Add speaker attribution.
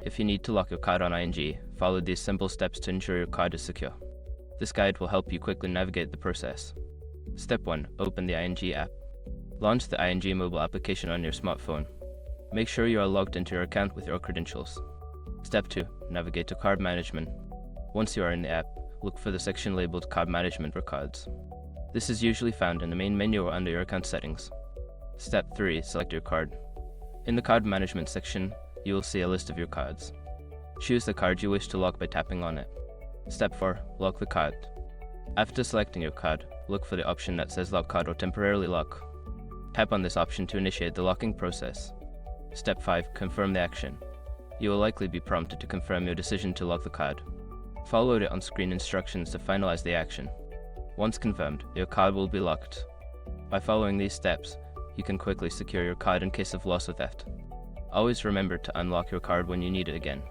Speaker 1: If you need to lock your card on ING, follow these simple steps to ensure your card is secure. This guide will help you quickly navigate the process. Step 1. Open the ING app. Launch the ING mobile application on your smartphone. Make sure you are logged into your account with your credentials. Step 2. Navigate to Card Management. Once you are in the app, look for the section labeled Card Management for cards. This is usually found in the main menu or under your account settings. Step 3. Select your card. In the Card Management section, you will see a list of your cards. Choose the card you wish to lock by tapping on it. Step 4. Lock the card. After selecting your card, look for the option that says Lock Card or Temporarily Lock. Tap on this option to initiate the locking process. Step 5. Confirm the action. You will likely be prompted to confirm your decision to lock the card. Follow the on-screen instructions to finalize the action. Once confirmed, your card will be locked. By following these steps, you can quickly secure your card in case of loss or theft. Always remember to unlock your card when you need it again.